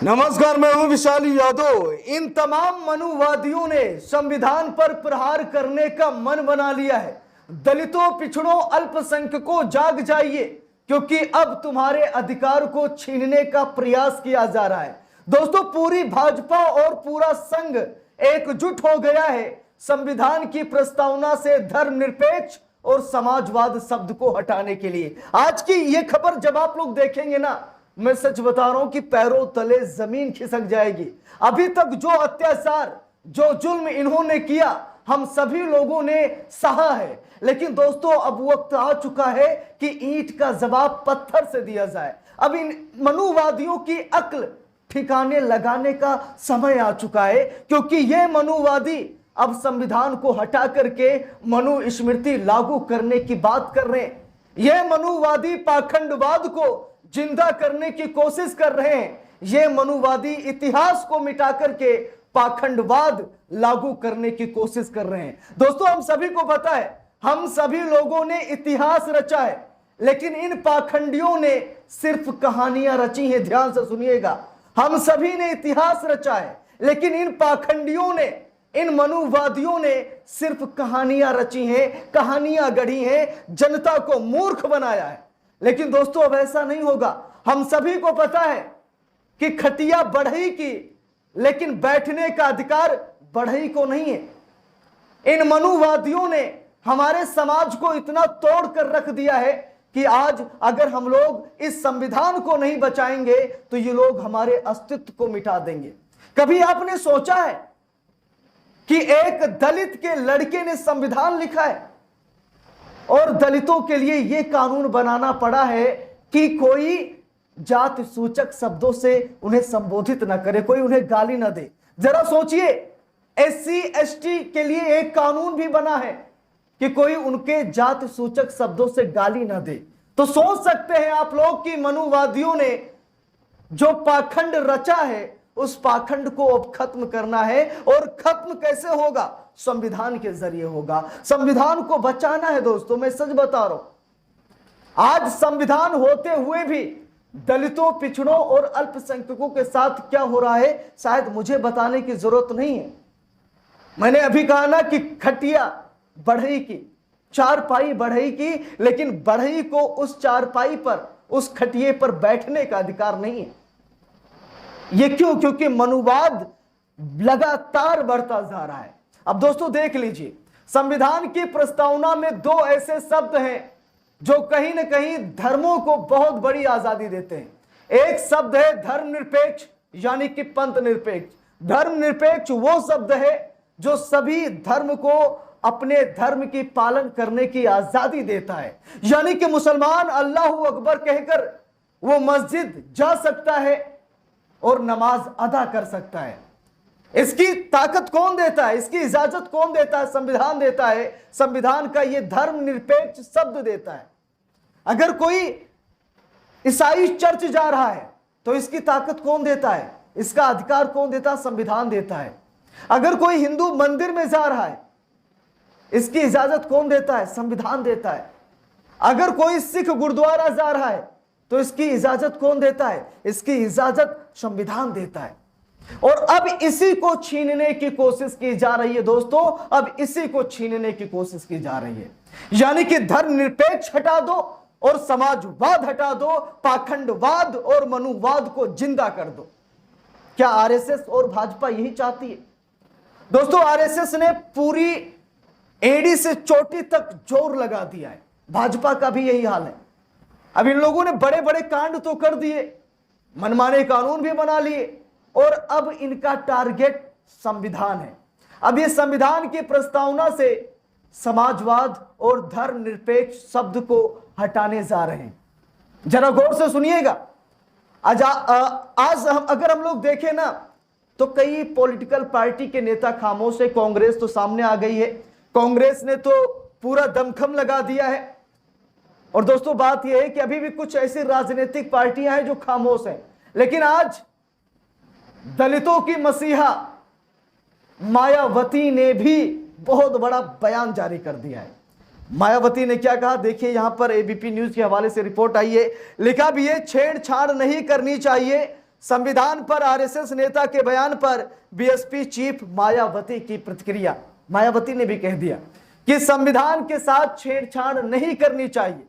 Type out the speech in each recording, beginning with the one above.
नमस्कार, मैं हूं विशाली यादव। इन तमाम मनुवादियों ने संविधान पर प्रहार करने का मन बना लिया है। दलितों, पिछड़ों, अल्पसंख्यकों, जाग जाइए, क्योंकि अब तुम्हारे अधिकार को छीनने का प्रयास किया जा रहा है। दोस्तों, पूरी भाजपा और पूरा संघ एकजुट हो गया है संविधान की प्रस्तावना से धर्मनिरपेक्ष और समाजवाद शब्द को हटाने के लिए। आज की ये खबर जब आप लोग देखेंगे ना, मैं सच बता रहा हूं कि पैरों तले जमीन खिसक जाएगी। अभी तक जो अत्याचार, जो जुल्म इन्होंने किया, हम सभी लोगों ने सहा है। लेकिन दोस्तों, अब वक्त आ चुका है कि ईंट का जवाब पत्थर से दिया जाए। अब इन मनुवादियों की अक्ल ठिकाने लगाने का समय आ चुका है, क्योंकि ये मनुवादी अब संविधान को हटा करके मनुस्मृति लागू करने की बात कर रहे हैं। ये मनुवादी पाखंडवाद को जिंदा करने की कोशिश कर रहे हैं। ये मनुवादी इतिहास को मिटा करके पाखंडवाद लागू करने की कोशिश कर रहे हैं। दोस्तों, हम सभी को पता है, हम सभी लोगों ने इतिहास रचा है, लेकिन इन पाखंडियों ने सिर्फ कहानियां रची हैं। ध्यान से सुनिएगा, हम सभी ने इतिहास रचा है, लेकिन इन पाखंडियों ने, इन मनुवादियों ने सिर्फ कहानियां रची हैं, कहानियां गढ़ी हैं, जनता को मूर्ख बनाया है। लेकिन दोस्तों, अब ऐसा नहीं होगा। हम सभी को पता है कि खटिया बढ़ई की, लेकिन बैठने का अधिकार बढ़ई को नहीं है। इन मनुवादियों ने हमारे समाज को इतना तोड़ कर रख दिया है कि आज अगर हम लोग इस संविधान को नहीं बचाएंगे तो ये लोग हमारे अस्तित्व को मिटा देंगे। कभी आपने सोचा है कि एक दलित के लड़के ने संविधान लिखा है और दलितों के लिए यह कानून बनाना पड़ा है कि कोई जाति सूचक शब्दों से उन्हें संबोधित न करे, कोई उन्हें गाली न दे। जरा सोचिए, एससी एसटी के लिए एक कानून भी बना है कि कोई उनके जाति सूचक शब्दों से गाली न दे। तो सोच सकते हैं आप लोग कि मनुवादियों ने जो पाखंड रचा है, उस पाखंड को अब खत्म करना है। और खत्म कैसे होगा? संविधान के जरिए होगा। संविधान को बचाना है। दोस्तों, मैं सच बता रहा हूं, आज संविधान होते हुए भी दलितों, पिछड़ों और अल्पसंख्यकों के साथ क्या हो रहा है, शायद मुझे बताने की जरूरत नहीं है। मैंने अभी कहा ना कि खटिया बढ़ई की, चारपाई बढ़ई की, लेकिन बढ़ई को उस चारपाई पर, उस खटिए पर बैठने का अधिकार नहीं है। ये क्यों? क्योंकि मनुवाद लगातार बढ़ता जा रहा है। अब दोस्तों देख लीजिए, संविधान की प्रस्तावना में दो ऐसे शब्द हैं जो कहीं ना कहीं धर्मों को बहुत बड़ी आजादी देते हैं। एक शब्द है धर्मनिरपेक्ष, यानी कि पंथ निरपेक्ष। धर्मनिरपेक्ष वो शब्द है जो सभी धर्म को अपने धर्म की पालन करने की आजादी देता है। यानी कि मुसलमान अल्लाहू अकबर कहकर वो मस्जिद जा सकता है और नमाज अदा कर सकता है। इसकी ताकत कौन देता है? इसकी इजाजत कौन देता है? संविधान देता है। संविधान का यह धर्मनिरपेक्ष शब्द देता है। अगर कोई ईसाई चर्च जा रहा है तो इसकी ताकत कौन देता है? इसका अधिकार कौन देता है? संविधान देता है। अगर कोई हिंदू मंदिर में जा रहा है, इसकी इजाजत कौन देता है? संविधान देता है। अगर कोई सिख गुरुद्वारा जा रहा है तो इसकी इजाजत कौन देता है? इसकी इजाजत संविधान देता है। और अब इसी को छीनने की कोशिश की जा रही है। दोस्तों, अब इसी को छीनने की कोशिश की जा रही है। यानी कि धर्मनिरपेक्ष हटा दो और समाजवाद हटा दो, पाखंडवाद और मनुवाद को जिंदा कर दो। क्या आरएसएस और भाजपा यही चाहती है? दोस्तों, आरएसएस ने पूरी एड़ी से चोटी तक जोर लगा दिया है। भाजपा का भी यही हाल है। अब इन लोगों ने बड़े बड़े कांड तो कर दिए, मनमाने कानून भी बना लिए, और अब इनका टारगेट संविधान है। अब ये संविधान की प्रस्तावना से समाजवाद और धर्मनिरपेक्ष शब्द को हटाने जा रहे हैं। जरा गौर से सुनिएगा। आज अगर हम लोग देखें ना, तो कई पॉलिटिकल पार्टी के नेता खामोश है। कांग्रेस तो सामने आ गई है। कांग्रेस ने तो पूरा दमखम लगा दिया है। और दोस्तों, बात यह है कि अभी भी कुछ ऐसी राजनीतिक पार्टियां हैं जो खामोश हैं। लेकिन आज दलितों की मसीहा मायावती ने भी बहुत बड़ा बयान जारी कर दिया है। मायावती ने क्या कहा, देखिए यहां पर एबीपी न्यूज के हवाले से रिपोर्ट आई है। लिखा भी है, छेड़छाड़ नहीं करनी चाहिए, संविधान पर आरएसएस नेता के बयान पर बीएसपी चीफ मायावती की प्रतिक्रिया। मायावती ने भी कह दिया कि संविधान के साथ छेड़छाड़ नहीं करनी चाहिए।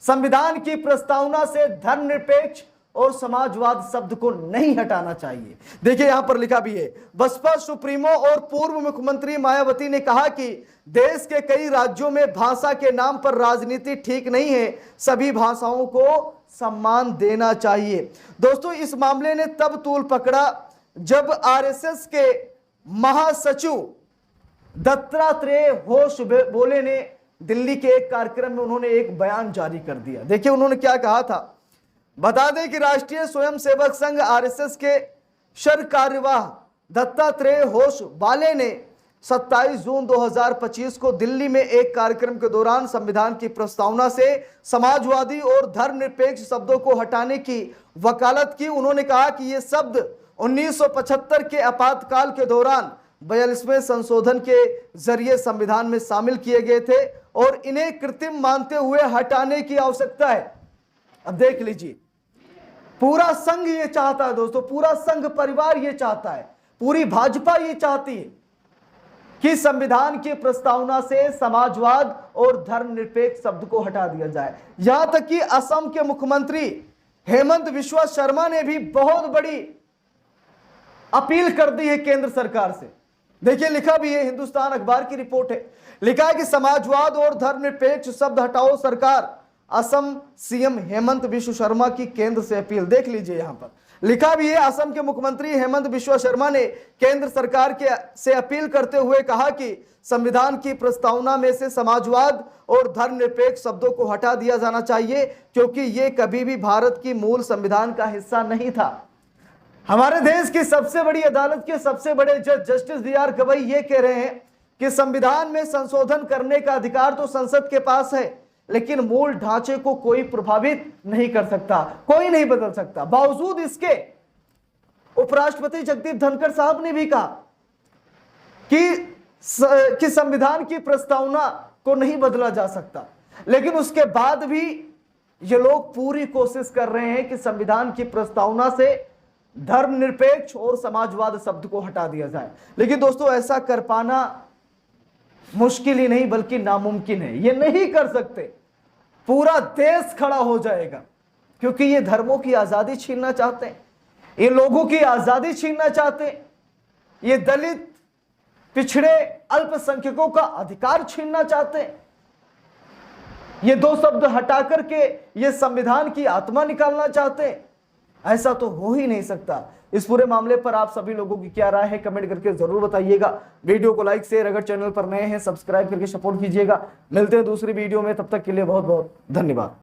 संविधान की प्रस्तावना से धर्मनिरपेक्ष और समाजवाद शब्द को नहीं हटाना चाहिए। देखिए यहां पर लिखा भी है, बसपा सुप्रीमो और पूर्व मुख्यमंत्री मायावती ने कहा कि देश के कई राज्यों में भाषा के नाम पर राजनीति ठीक नहीं है, सभी भाषाओं को सम्मान देना चाहिए। दोस्तों इस मामले ने तब तूल पकड़ा जब आरएसएस के महासचिव दत्तात्रेय होश बोले ने दिल्ली के एक कार्यक्रम में उन्होंने एक बयान जारी कर दिया। देखिए उन्होंने क्या कहा था। बता दें कि राष्ट्रीय स्वयंसेवक संघ आरएसएस के शर कार्यवाह दत्तात्रेय होश बाले ने 27 जून 2025 को दिल्ली में एक कार्यक्रम के दौरान संविधान की प्रस्तावना से समाजवादी और धर्मनिरपेक्ष शब्दों को हटाने की वकालत की। उन्होंने कहा कि ये शब्द 1975 के आपातकाल के दौरान 42वें संशोधन के जरिए संविधान में शामिल किए गए थे और इन्हें कृत्रिम मानते हुए हटाने की आवश्यकता है। अब देख लीजिए, पूरा संघ ये चाहता है दोस्तों, पूरा संघ परिवार ये चाहता है, पूरी भाजपा ये चाहती है कि संविधान की प्रस्तावना से समाजवाद और धर्मनिरपेक्ष शब्द को हटा दिया जाए। यहां तक कि असम के मुख्यमंत्री हेमंत बिस्वा शर्मा ने भी बहुत बड़ी अपील कर दी है केंद्र सरकार से। देखिए लिखा भी है, हिंदुस्तान अखबार की रिपोर्ट है, लिखा है कि समाजवाद और धर्मनिरपेक्ष शब्द हटाओ सरकार। असम सीएम हेमंत बिस्वा शर्मा की केंद्र से अपील। देख लीजिए यहां पर लिखा भी है, असम के मुख्यमंत्री हेमंत बिस्वा शर्मा ने केंद्र सरकार से अपील करते हुए कहा कि संविधान की प्रस्तावना में से समाजवाद और धर्मनिरपेक्ष शब्दों को हटा दिया जाना चाहिए, क्योंकि ये कभी भी भारत की मूल संविधान का हिस्सा नहीं था। हमारे देश की सबसे बड़ी अदालत के सबसे बड़े जज जस्टिस डीआर गवई ये कह रहे हैं कि संविधान में संशोधन करने का अधिकार तो संसद के पास है, लेकिन मूल ढांचे को कोई प्रभावित नहीं कर सकता, कोई नहीं बदल सकता। बावजूद इसके उपराष्ट्रपति जगदीप धनखड़ साहब ने भी कहा कि संविधान की प्रस्तावना को नहीं बदला जा सकता, लेकिन उसके बाद भी ये लोग पूरी कोशिश कर रहे हैं कि संविधान की प्रस्तावना से धर्मनिरपेक्ष और समाजवाद शब्द को हटा दिया जाए। लेकिन दोस्तों ऐसा कर पाना मुश्किल ही नहीं बल्कि नामुमकिन है। ये नहीं कर सकते, पूरा देश खड़ा हो जाएगा, क्योंकि ये धर्मों की आजादी छीनना चाहते हैं, ये लोगों की आजादी छीनना चाहते हैं, ये दलित पिछड़े अल्पसंख्यकों का अधिकार छीनना चाहते हैं। ये दो शब्द हटा करके ये संविधान की आत्मा निकालना चाहते हैं। ऐसा तो हो ही नहीं सकता। इस पूरे मामले पर आप सभी लोगों की क्या राय है कमेंट करके जरूर बताइएगा। वीडियो को लाइक शेयर, अगर चैनल पर नए हैं सब्सक्राइब करके सपोर्ट कीजिएगा। मिलते हैं दूसरी वीडियो में, तब तक के लिए बहुत बहुत धन्यवाद।